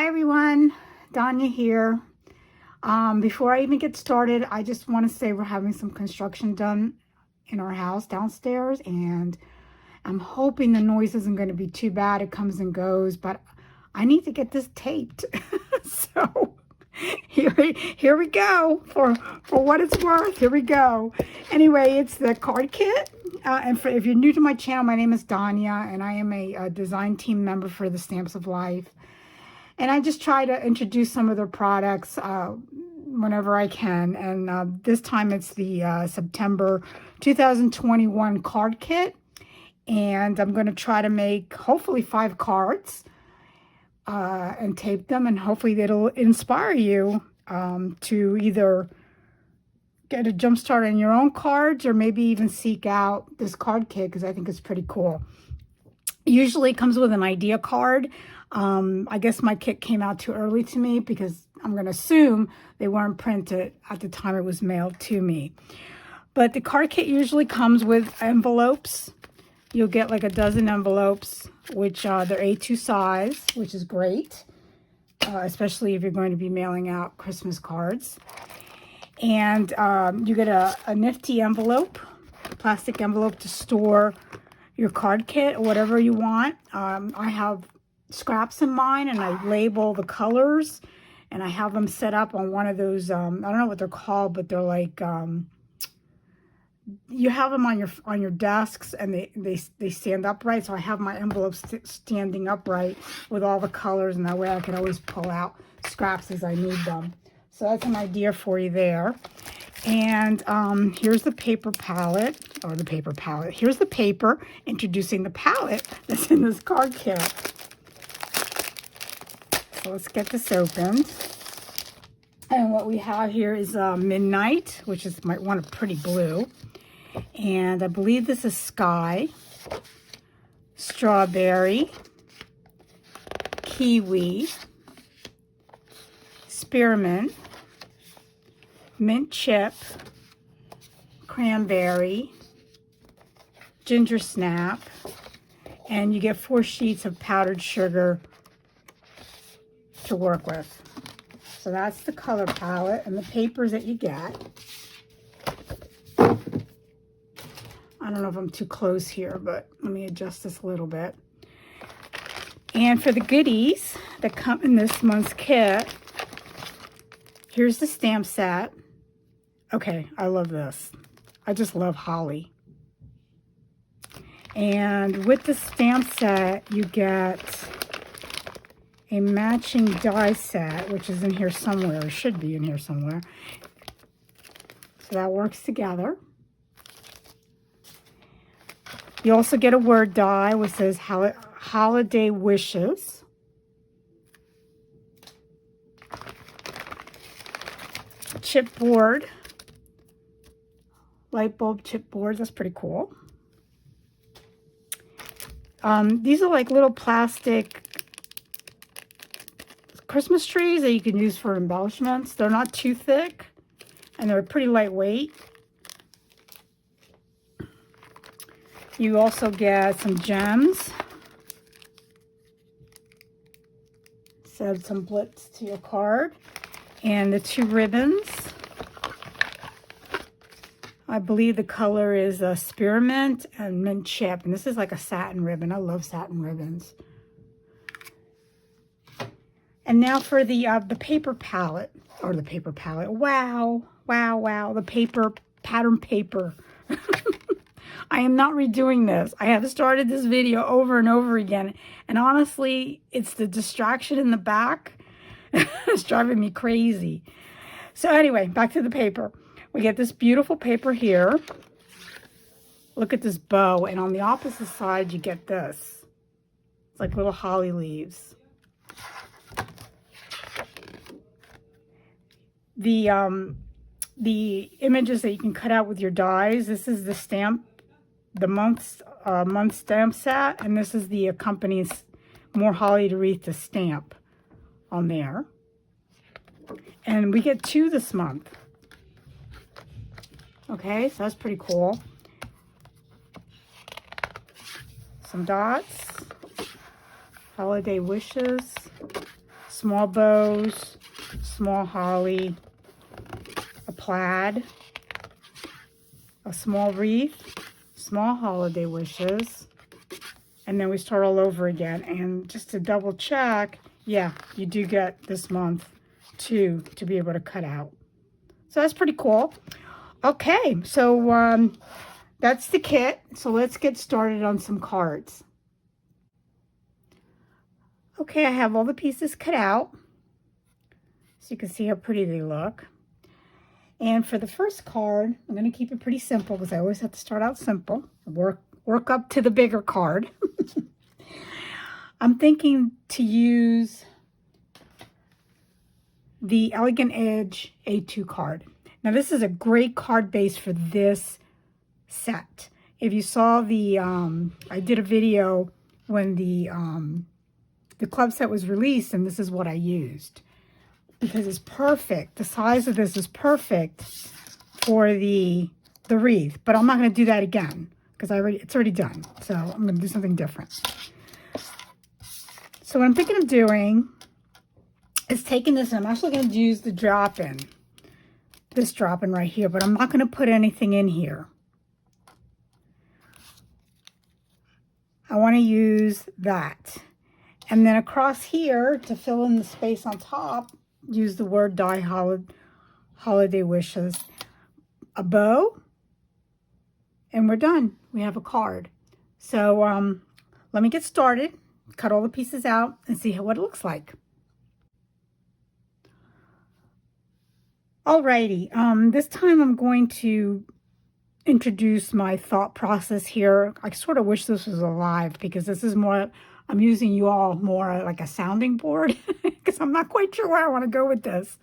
Hi everyone, Danya here. Before I even get started, I just want to say we're having some construction done in our house downstairs, and I'm hoping the noise isn't going to be too bad. It comes and goes, but I need to get this taped. So here we go. For what it's worth, here we go. Anyway, it's the card kit. If you're new to my channel, my name is Danya, and I am a design team member for the Stamps of Life. And I just try to introduce some of their products whenever I can. And this time it's the September 2021 card kit. And I'm going to try to make hopefully 5 cards and tape them. And hopefully it'll inspire you to either get a jump start on your own cards or maybe even seek out this card kit because I think it's pretty cool. Usually it comes with an idea card. I guess my kit came out too early to me because I'm going to assume they weren't printed at the time it was mailed to me. But the card kit usually comes with envelopes. You'll get like a dozen envelopes, which they're A2 size, which is great, especially if you're going to be mailing out Christmas cards. And you get a nifty envelope, a plastic envelope to store your card kit or whatever you want. I have scraps in mine, and I label the colors, and I have them set up on one of those I don't know what they're called, but they're like you have them on your desks, and they stand upright. So I have my envelopes standing upright with all the colors, and that way I can always pull out scraps as I need them. So that's an idea for you there. And here's the paper palette, or the paper palette. Here's the paper introducing the palette that's in this card kit. So let's get this opened. And what we have here is Midnight, which is might want a pretty blue. And I believe this is Sky, Strawberry, Kiwi, Spearmint, Mint Chip, Cranberry, Ginger Snap, and you get 4 sheets of powdered sugar to work with. So that's the color palette and the papers that you get. I don't know if I'm too close here, but let me adjust this a little bit. And for the goodies that come in this month's kit, here's the stamp set. Okay, I love this. I just love holly. And with the stamp set, you get a matching die set, which is in here somewhere, or should be in here somewhere. So that works together. You also get a word die which says Holiday Wishes. Chipboard. Light bulb chipboards. That's pretty cool. These are like little plastic Christmas trees that you can use for embellishments. They're not too thick, and they're pretty lightweight. You also get some gems. Add some blitz to your card. And the 2 ribbons. I believe the color is Spearmint and Mint Chip. And this is like a satin ribbon. I love satin ribbons. And now for the paper palette. Or the paper palette. Wow. Wow, wow. The paper, pattern paper. I am not redoing this. I have started this video over and over again. And honestly, it's the distraction in the back. It's driving me crazy. So anyway, back to the paper. We get this beautiful paper here. Look at this bow. And on the opposite side, you get this. It's like little holly leaves. The images that you can cut out with your dies. This is the stamp. The month stamp set, and this is the accompanying More Holly to Wreath to stamp on there. And we get 2 this month. Okay, so that's pretty cool. Some dots, holiday wishes, small bows, small holly, a plaid, a small wreath, small holiday wishes, and then we start all over again. And just to double check, yeah, you do get this month two to be able to cut out. So that's pretty cool. Okay, so that's the kit. So let's get started on some cards. Okay, I have all the pieces cut out, so you can see how pretty they look. And for the first card, I'm going to keep it pretty simple because I always have to start out simple, work up to the bigger card. I'm thinking to use the Elegant Edge A2 card. Now this is a great card base for this set. If you saw the, I did a video when the club set was released, and this is what I used. Because it's perfect. The size of this is perfect for the wreath. But I'm not going to do that again because it's already done. So I'm going to do something different. So what I'm thinking of doing is taking this, and I'm actually going to use the drop-in. This drop-in right here, but I'm not going to put anything in here. I want to use that. And then across here, to fill in the space on top, use the word Die Holiday Wishes. A bow, and we're done. We have a card. So let me get started, cut all the pieces out, and see what it looks like. Alrighty, this time I'm going to introduce my thought process here. I sort of wish this was alive because this is more, I'm using you all more like a sounding board because I'm not quite sure where I want to go with this.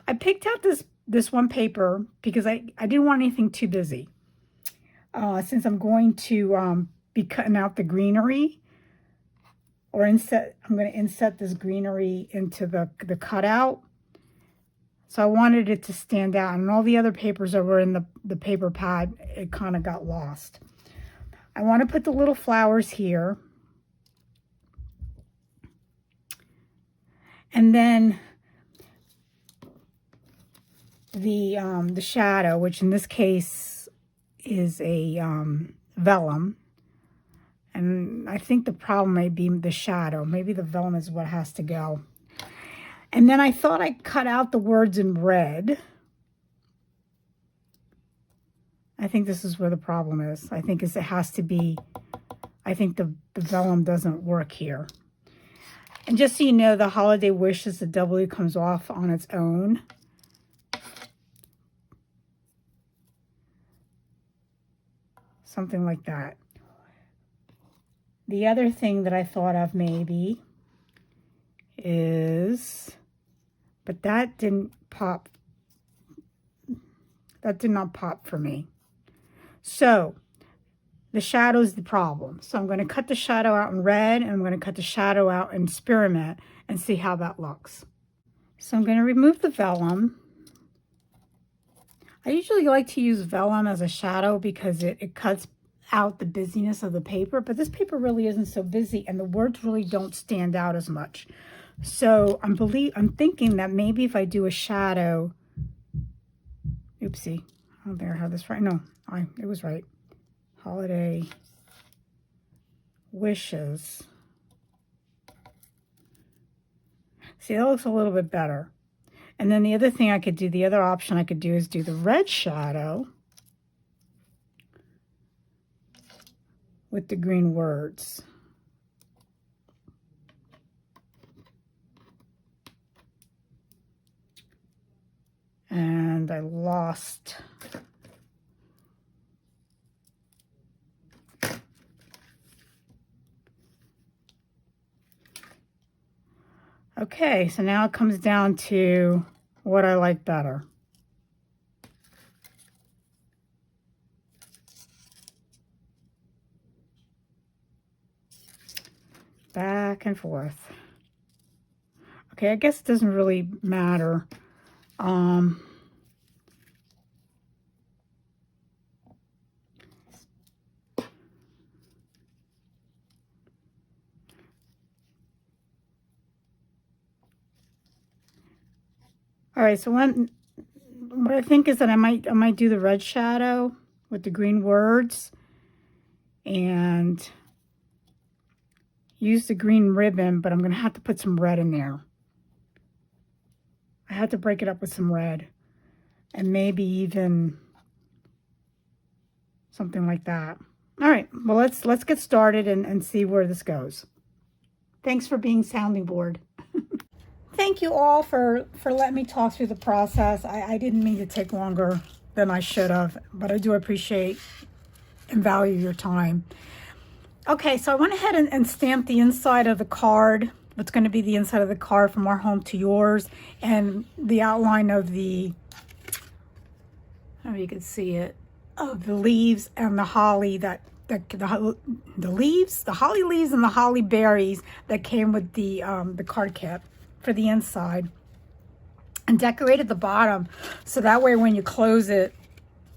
I picked out this one paper because I didn't want anything too busy. Since I'm going to be cutting out the greenery, or I'm going to inset this greenery into the cutout. So I wanted it to stand out, and all the other papers that were in the paper pad, it kind of got lost. I want to put the little flowers here. And then the shadow, which in this case is a vellum. And I think the problem may be the shadow. Maybe the vellum is what has to go. And then I thought I'd cut out the words in red. I think this is where the problem is. I think it has to be, I think the vellum doesn't work here. And just so you know, the Holiday Wishes, the W comes off on its own. Something like that. The other thing that I thought of maybe is, but that didn't pop. That did not pop for me. So the shadow is the problem. So I'm going to cut the shadow out in red, and I'm going to cut the shadow out in spearmint and see how that looks. So I'm going to remove the vellum. I usually like to use vellum as a shadow because it cuts out the busyness of the paper, but this paper really isn't so busy, and the words really don't stand out as much. So I'm thinking that maybe if I do a shadow, oopsie, I don't think I have this right. No, it was right. Holiday Wishes. See, that looks a little bit better. And then the other thing I could do, the other option I could do is do the red shadow with the green words. And I lost. Okay, so now it comes down to what I like better. Back and forth. Okay, I guess it doesn't really matter. All right, so what I think is that I might do the red shadow with the green words and use the green ribbon, but I'm going to have to put some red in there. I had to break it up with some red and maybe even something like that. All right, well, let's get started and see where this goes. Thanks for being sounding board. Thank you all for letting me talk through the process. I didn't mean to take longer than I should have, but I do appreciate and value your time. Okay, so I went ahead and stamped the inside of the card. What's going to be the inside of the card from our home to yours, and the outline of the, I don't know if you can see it, of the leaves and the holly the holly leaves and the holly berries that came with the card kit for the inside, and decorated the bottom so that way when you close it,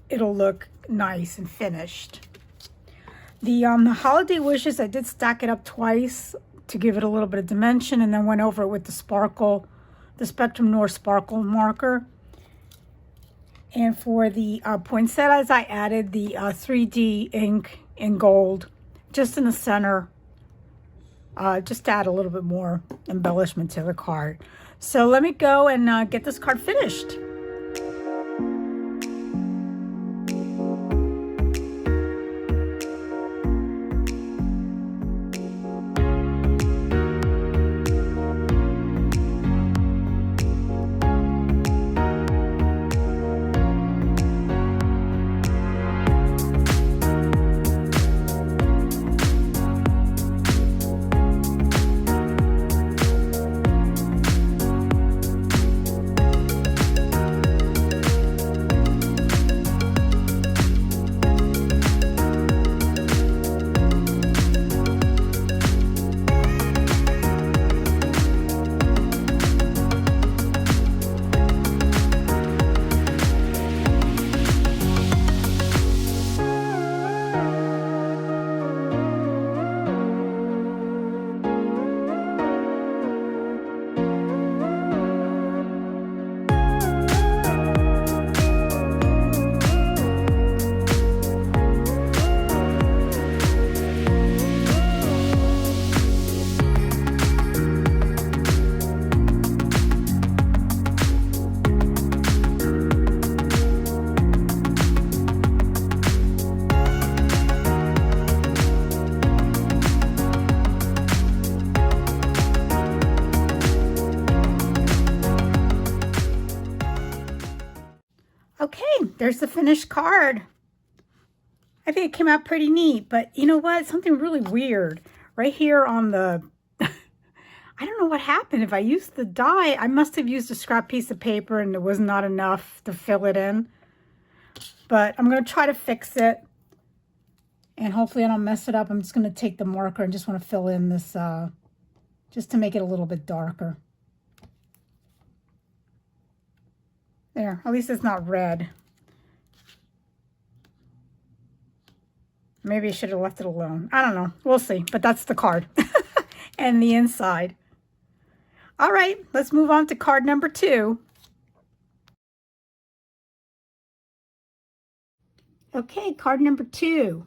it'll look nice and finished. The holiday wishes, I did stack it up twice to give it a little bit of dimension, and then went over it with the Spectrum Noir sparkle marker. And for the poinsettias, I added the 3D ink in gold just in the center, just to add a little bit more embellishment to the card. So let me go and get this card finished. Okay, there's the finished card. I think it came out pretty neat, but you know what? Something really weird. Right here on the, I don't know what happened. If I used the die, I must have used a scrap piece of paper and it was not enough to fill it in. But I'm going to try to fix it. And hopefully I don't mess it up. I'm just going to take the marker and just want to fill in this, just to make it a little bit darker. There, at least it's not red. Maybe I should have left it alone. I don't know. We'll see. But that's the card. And the inside. All right, let's move on to card number 2. Okay, card number 2.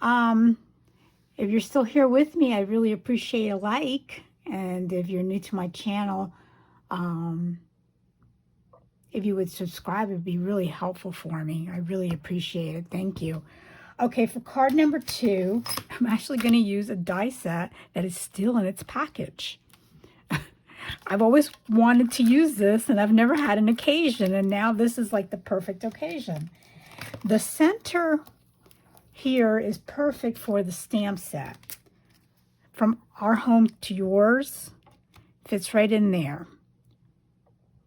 If you're still here with me, I really appreciate a like. And if you're new to my channel, if you would subscribe, it would be really helpful for me. I really appreciate it. Thank you. Okay, for card number 2, I'm actually going to use a die set that is still in its package. I've always wanted to use this, and I've never had an occasion, and now this is like the perfect occasion. The center here is perfect for the stamp set. From our home to yours, fits right in there,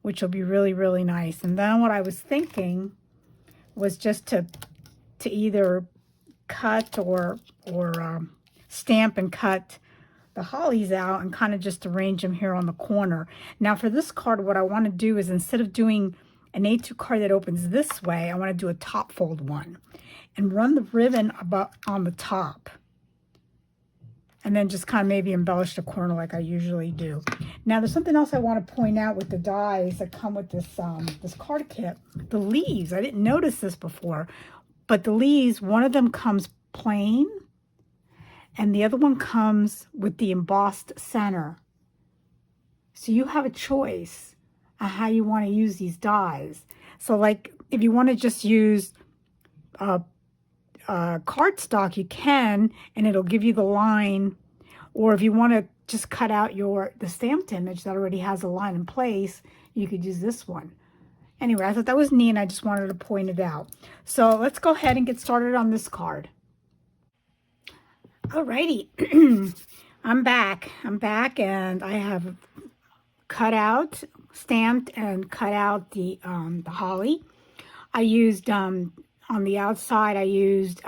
which will be really, really nice. And then what I was thinking was just to either cut or stamp and cut the hollies out and kind of just arrange them here on the corner. Now for this card, what I want to do is, instead of doing an A2 card that opens this way, I want to do a top fold one and run the ribbon about on the top and then just kind of maybe embellish the corner like I usually do. Now, there's something else I want to point out with the dies that come with this this card kit. The leaves, I didn't notice this before, but the leaves, one of them comes plain, and the other one comes with the embossed center. So you have a choice on how you want to use these dies. So like, if you want to just use cardstock, you can, and it'll give you the line. Or if you want to just cut out the stamped image that already has a line in place, you could use this one. Anyway, I thought that was neat, and I just wanted to point it out. So let's go ahead and get started on this card. Alrighty, I'm back, and I have cut out, stamped, and cut out the holly. I used, on the outside, I used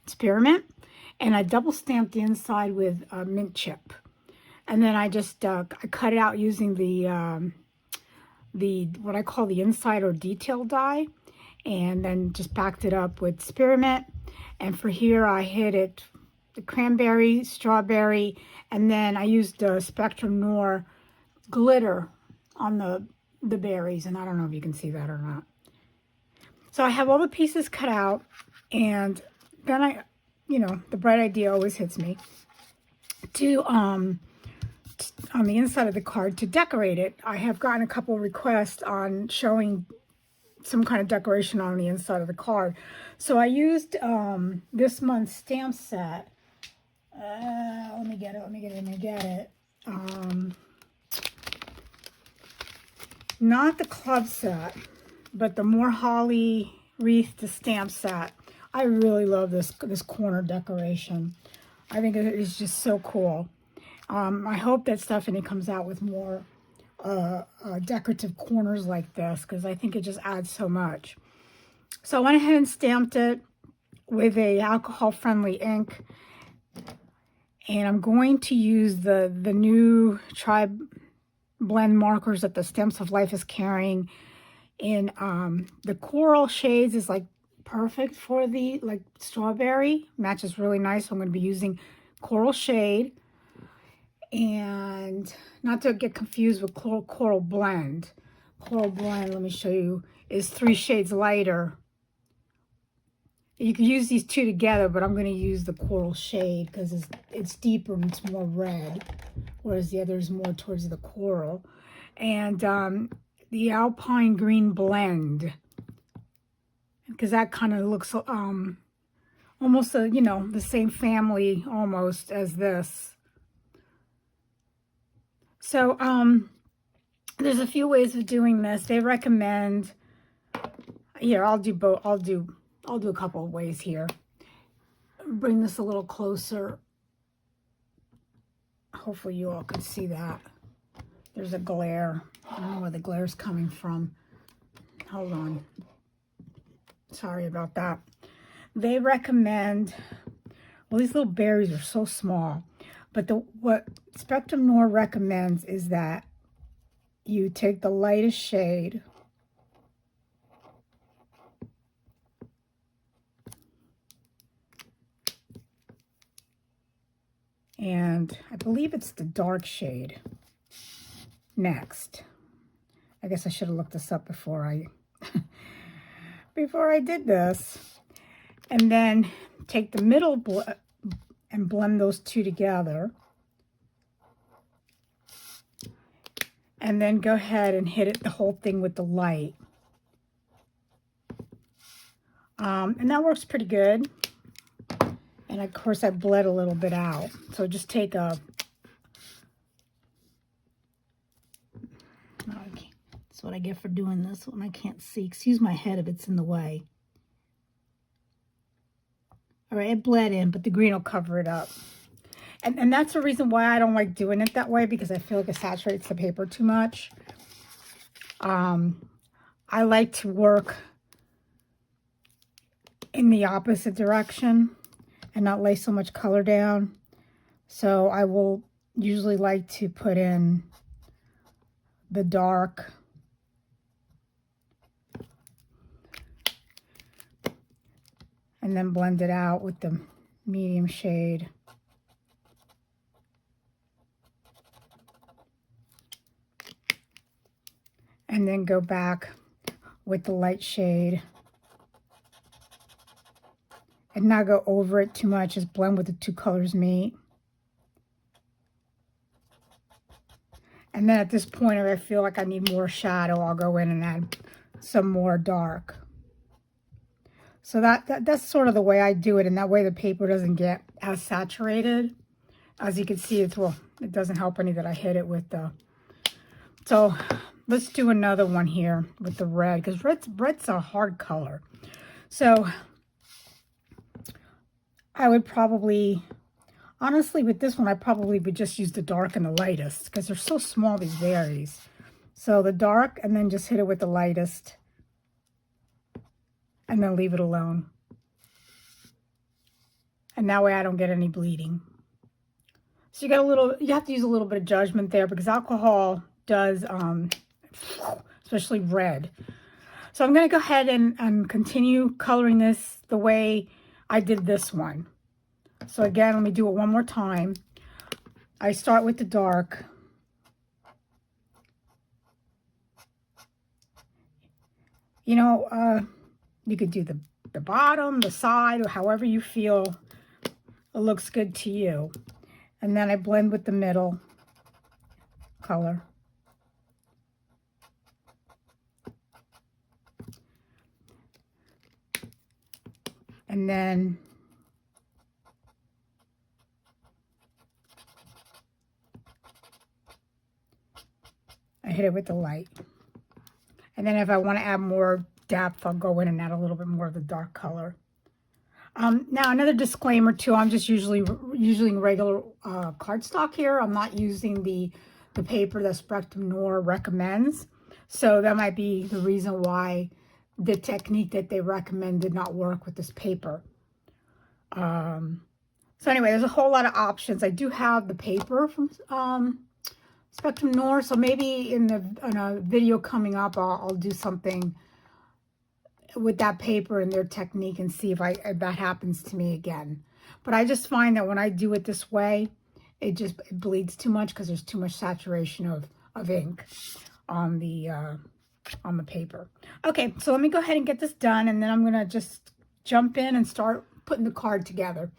spearmint, and I double stamped the inside with mint chip. And then I just, I cut it out using the what I call the inside or detail die, and then just backed it up with spearmint. And for here, I hit it the cranberry, strawberry, and then I used the Spectrum Noir glitter on the berries, and I don't know if you can see that or not. So I have all the pieces cut out, and then the bright idea always hits me to on the inside of the card to decorate it. I have gotten a couple of requests on showing some kind of decoration on the inside of the card. So I used this month's stamp set. Let me get it. Not the club set, but the More Holly Wreath to Stamp set. I really love this corner decoration. I think it is just so cool. I hope that Stephanie comes out with more decorative corners like this, because I think it just adds so much. So I went ahead and stamped it with a alcohol-friendly ink. And I'm going to use the new Tribe blend markers that the Stamps of Life is carrying in the coral shades is like perfect for the strawberry. Matches really nice. So I'm going to be using coral shade. And not to get confused with coral blend. Coral blend, let me show you, is 3 shades lighter. You can use these two together, but I'm going to use the coral shade because it's deeper and it's more red, whereas the other is more towards the coral. And the Alpine Green blend, because that kind of looks almost the same family almost as this. So there's a few ways of doing this. They recommend, here, I'll do both. I'll do a couple of ways here. Bring this a little closer. Hopefully you all can see that. There's a glare. I don't know where the glare is coming from. Hold on. Sorry about that. They recommend, well, these little berries are so small, but what Spectrum Noir recommends is that you take the lightest shade and I believe it's the dark shade next. I guess I should have looked this up before I did this. And then take the middle and blend those two together. And then go ahead and hit the whole thing with the light. And that works pretty good. And of course I bled a little bit out. So just take that's what I get for doing this when I can't see. Excuse my head if it's in the way. All right, it bled in, but the green will cover it up. And that's the reason why I don't like doing it that way, because I feel like it saturates the paper too much. I like to work in the opposite direction and not lay so much color down. So I will usually like to put in the dark and then blend it out with the medium shade. and then go back with the light shade. And not go over it too much, just blend with the two colors meet. And then at this point, if I feel like I need more shadow, I'll go in and add some more dark. So that's sort of the way I do it, and that way the paper doesn't get as saturated. As you can see, it doesn't help any that I hit it with the... So let's do another one here with the red, because red's a hard color. So I would probably, honestly, with this one, I probably would just use the dark and the lightest, because they're so small, these berries. So the dark, and then just hit it with the lightest, and then leave it alone. And that way I don't get any bleeding. So you have to use a little bit of judgment there, because alcohol does, especially red. So I'm going to go ahead and continue coloring this the way I did this one. So again, let me do it one more time. I start with the dark. You know, you could do the bottom, the side, or however you feel it looks good to you. And then I blend with the middle color. And then I hit it with the light. And then if I want to add more depth, I'll go in and add a little bit more of the dark color. Now another disclaimer too, I'm just usually using regular cardstock here. I'm not using the paper that Spectrum Noir recommends. So that might be the reason why the technique that they recommend did not work with this paper. So anyway, there's a whole lot of options. I do have the paper from Spectrum Noir, so maybe in a video coming up, I'll do something with that paper and their technique and see if that happens to me again. But I just find that when I do it this way, it bleeds too much because there's too much saturation of ink on the paper. Okay, so let me go ahead and get this done, and then I'm gonna just jump in and start putting the card together.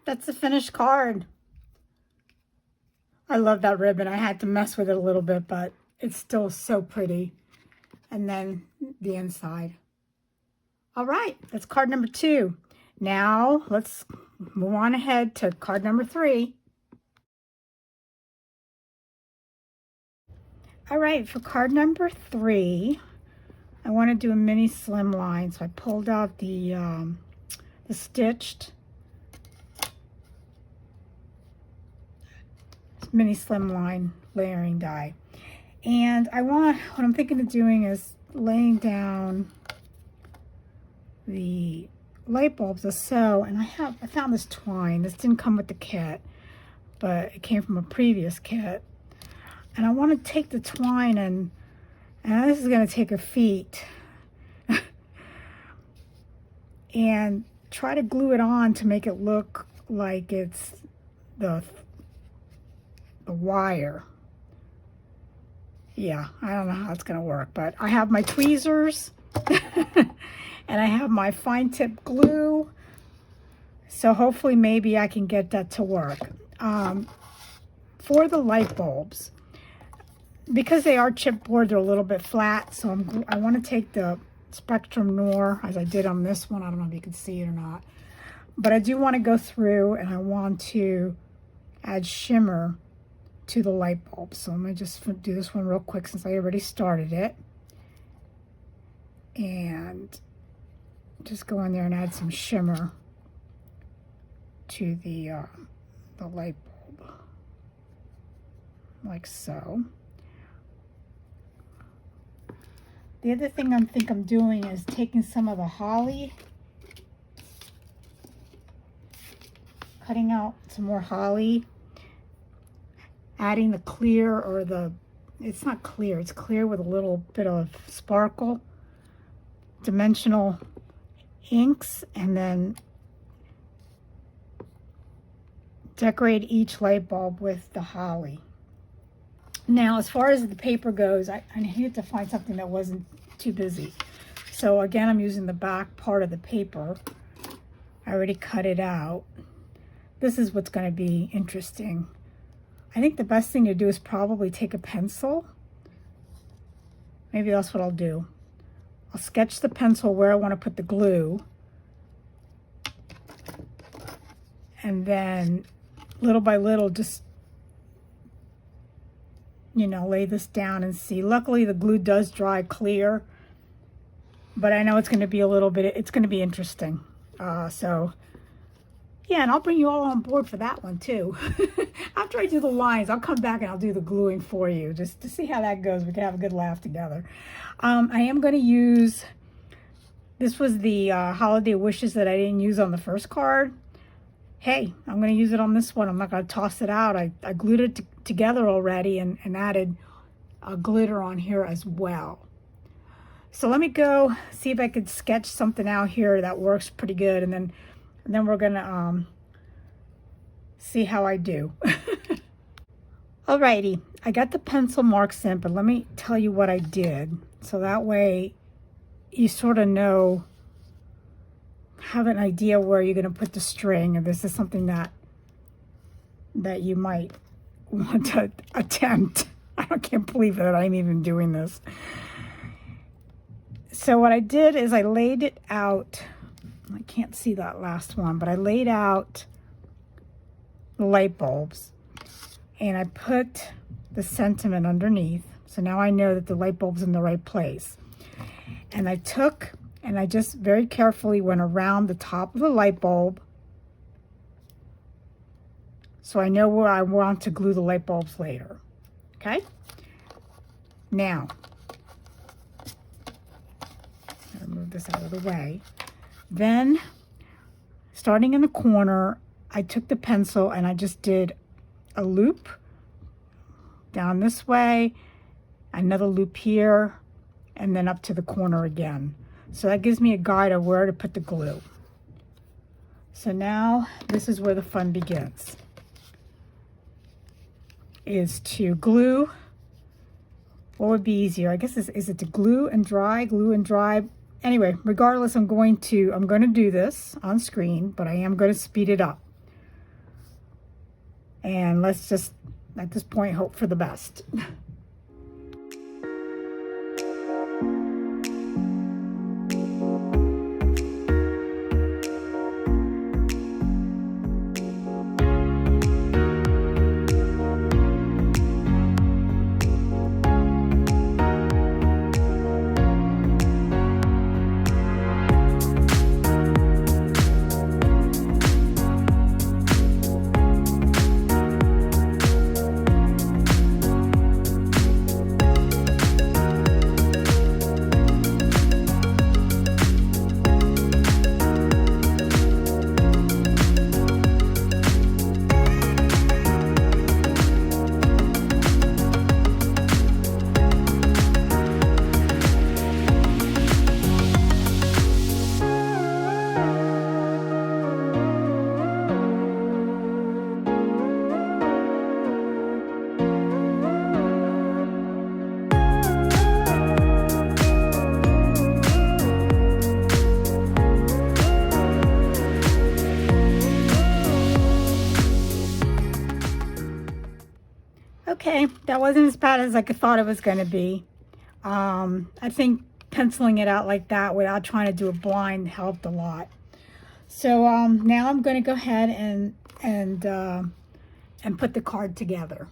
That's the finished card. I love that ribbon. I had to mess with it a little bit, but it's still so pretty. And then the inside. All right, that's card number 2. Now let's move on ahead to card number 3. All right, for card number 3, I want to do a mini slimline. So I pulled out the stitched mini slimline layering die. And what I'm thinking of doing is laying down the light bulbs as so, and I found this twine. This didn't come with the kit, but it came from a previous kit. And I want to take the twine and this is going to take a feat and try to glue it on to make it look like it's the wire. Yeah, I don't know how it's gonna work, but I have my tweezers and I have my fine tip glue. So hopefully maybe I can get that to work. For the light bulbs, because they are chipboard, they're a little bit flat. So I want to take the Spectrum Noir, as I did on this one. I don't know if you can see it or not. But I do want to go through and I want to add shimmer to the light bulb. So let me just do this one real quick since I already started it. And just go in there and add some shimmer to the light bulb, like so. The other thing I think I'm doing is taking some of the holly, cutting out some more holly, adding the clear, or it's not clear, it's clear with a little bit of sparkle, dimensional inks, and then decorate each light bulb with the holly. Now, as far as the paper goes, I needed to find something that wasn't too busy. So again, I'm using the back part of the paper. I already cut it out. This is what's going to be interesting. I think the best thing to do is probably take a pencil. Maybe that's what I'll do. I'll sketch the pencil where I want to put the glue. And then little by little, just, you know, lay this down and see. Luckily, the glue does dry clear, but I know it's going to be a little bit, it's going to be interesting. So, yeah, and I'll bring you all on board for that one, too. After I do the lines, I'll come back and I'll do the gluing for you, just to see how that goes. We can have a good laugh together. I am going to use, this was the holiday wishes that I didn't use on the first card. Hey, I'm going to use it on this one. I'm not going to toss it out. I glued it together already and added glitter on here as well. So let me go see if I could sketch something out here that works pretty good, and then we're going to see how I do. Alrighty, I got the pencil marks in, but let me tell you what I did. So that way you sort of know, have an idea where you're going to put the string, and this is something that you might want to attempt. I can't believe that I'm even doing this. So what I did is I laid it out. I can't see that last one, but I laid out the light bulbs and I put the sentiment underneath. So now I know that the light bulb's in the right place. And I took and I just very carefully went around the top of the light bulb, so I know where I want to glue the light bulbs later. Okay? Now, I'll move this out of the way. Then, starting in the corner, I took the pencil and I just did a loop down this way, another loop here, and then up to the corner again. So that gives me a guide of where to put the glue. So now this is where the fun begins, is to glue. What would be easier? I guess is it to glue and dry, Anyway, regardless, I'm going to do this on screen, but I am going to speed it up. And let's just, at this point, hope for the best. Okay, that wasn't as bad as I thought it was going to be. I think penciling it out like that without trying to do a blind helped a lot. So now I'm going to go ahead and put the card together.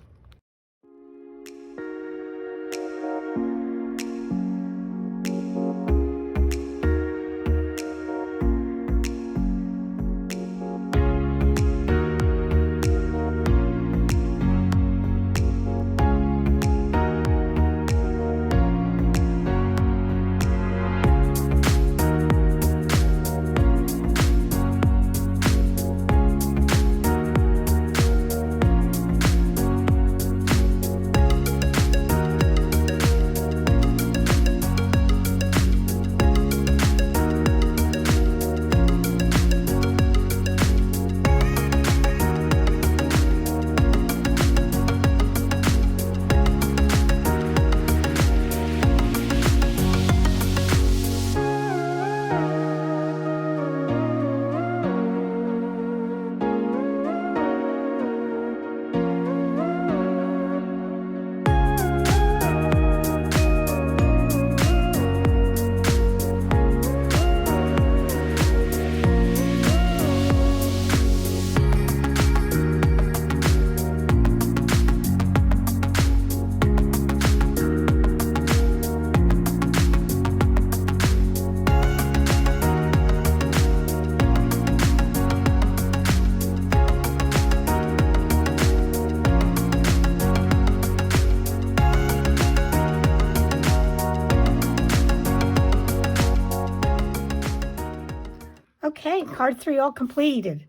Okay, card 3 all completed.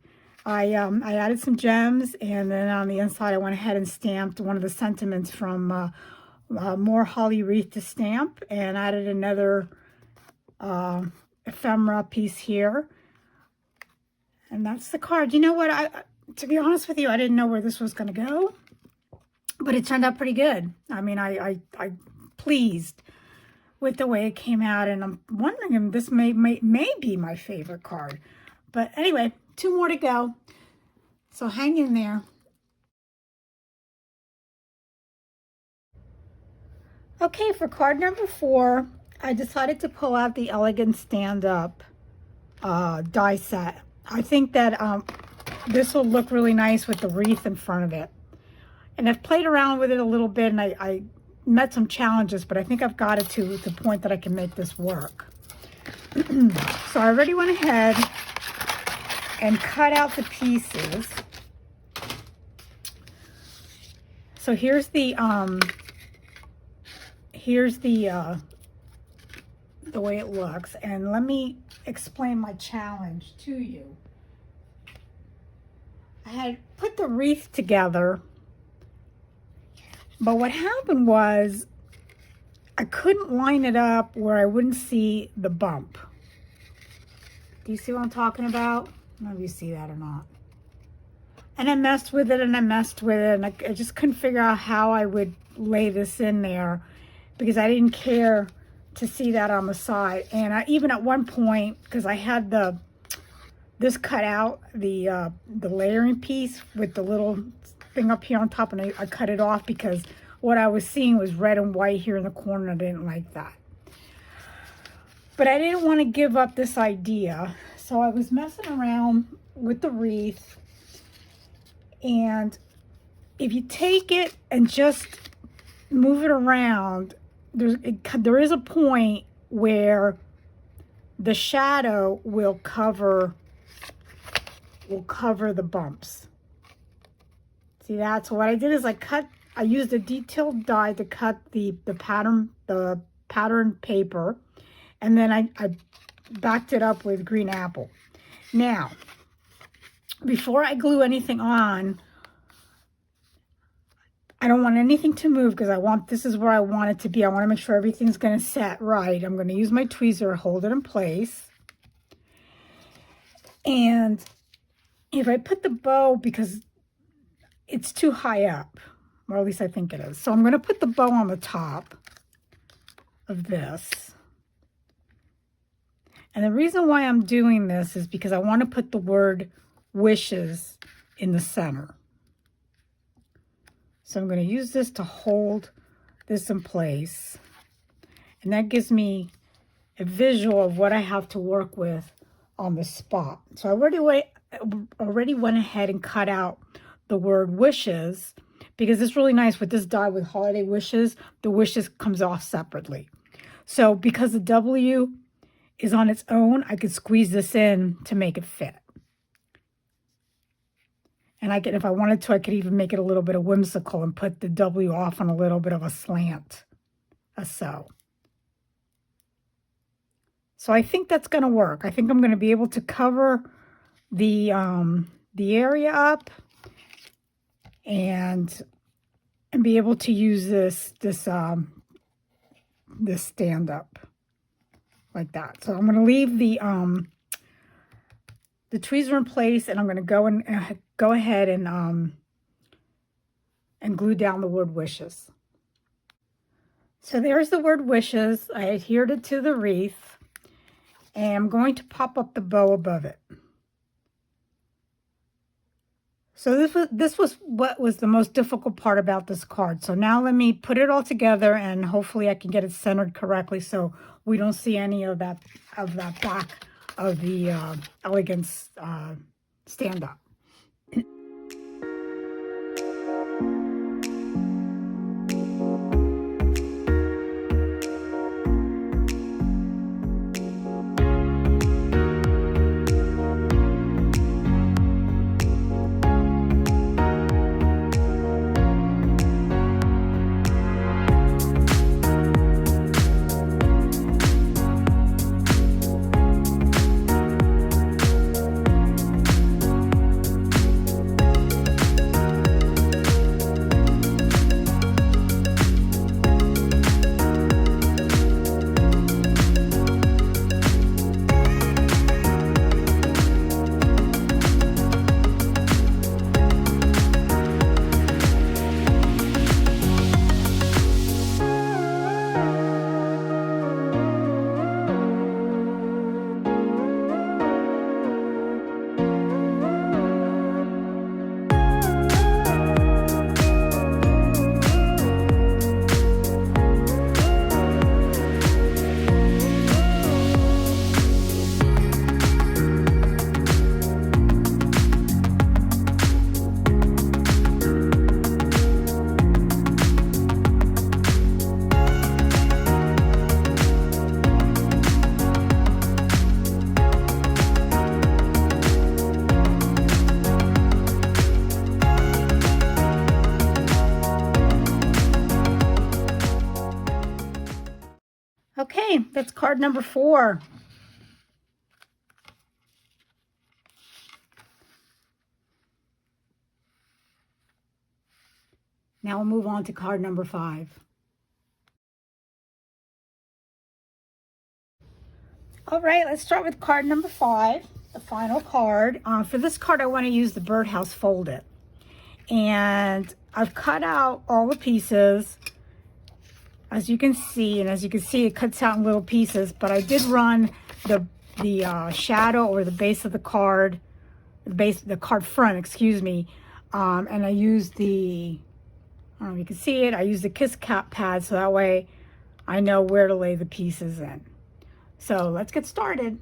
I added some gems, and then on the inside I went ahead and stamped one of the sentiments from More Holly Wreath to Stamp, and added another ephemera piece here. And that's the card. You know what? To be honest with you, I didn't know where this was going to go, but it turned out pretty good. I mean, I'm pleased with the way it came out, and I'm wondering if this may be my favorite card. But anyway, 2 more to go, so hang in there. Okay, for card number 4, I decided to pull out the Elegant Stand-Up die set. I think that this will look really nice with the wreath in front of it. And I've played around with it a little bit, and I met some challenges, but I think I've got it to the point that I can make this work. So I already went ahead and cut out the pieces. So here's the way it looks, and let me explain my challenge to you. I had put the wreath together, but what happened was I couldn't line it up where I wouldn't see the bump. Do you see what I'm talking about? I don't know if you see that or not. And I messed with it and I messed with it, and I just couldn't figure out how I would lay this in there because I didn't care to see that on the side. And I even at one point, because I had this cut out, the layering piece with the little thing up here on top, and I cut it off because what I was seeing was red and white here in the corner, and I didn't like that. But I didn't want to give up this idea, so I was messing around with the wreath. And if you take it and just move it around, there is a point where the shadow will cover the bumps. See that? So what I did is I used a detailed die to cut the pattern paper, and then I backed it up with green apple. Now, before I glue anything on, I don't want anything to move because this is where I want it to be. I want to make sure everything's going to set right. I'm going to use my tweezer, hold it in place. And if I put the bow, because it's too high up, or at least I think it is. So I'm going to put the bow on the top of this. And the reason why I'm doing this is because I want to put the word wishes in the center. So I'm going to use this to hold this in place. And that gives me a visual of what I have to work with on the spot. So I already went ahead and cut out the word wishes, because it's really nice with this die with holiday wishes, the wishes comes off separately. So because the W is on its own, I could squeeze this in to make it fit. And if I wanted to, I could even make it a little bit of whimsical and put the W off on a little bit of a slant, so I think that's going to work. I think I'm going to be able to cover the area up and be able to use this stand up like that. So I'm going to leave the tweezer in place, and I'm going to go ahead and glue down the word wishes. So there's the word wishes. I adhered it to the wreath, and I'm going to pop up the bow above it. So this was what was the most difficult part about this card. So now let me put it all together, and hopefully I can get it centered correctly so we don't see any of that back of the elegance stand-up. Okay, that's card number 4. Now we'll move on to card number 5. All right, let's start with card number 5, the final card. For this card, I want to use the birdhouse folded. And I've cut out all the pieces, as you can see, and as you can see, it cuts out in little pieces, but I did run the shadow or the base of the card, the card front, excuse me, and I used I don't know if you can see it, I used the kiss cap pad so that way I know where to lay the pieces in. So let's get started.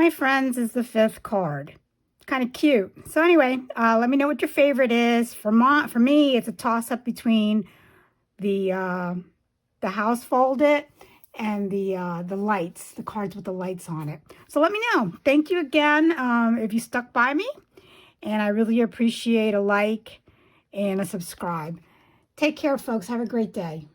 my friends is the 5th card. Kind of cute. So anyway, let me know what your favorite is. For me, it's a toss-up between the house folded and the lights, the cards with the lights on it. So let me know. Thank you again if you stuck by me, and I really appreciate a like and a subscribe. Take care, folks. Have a great day.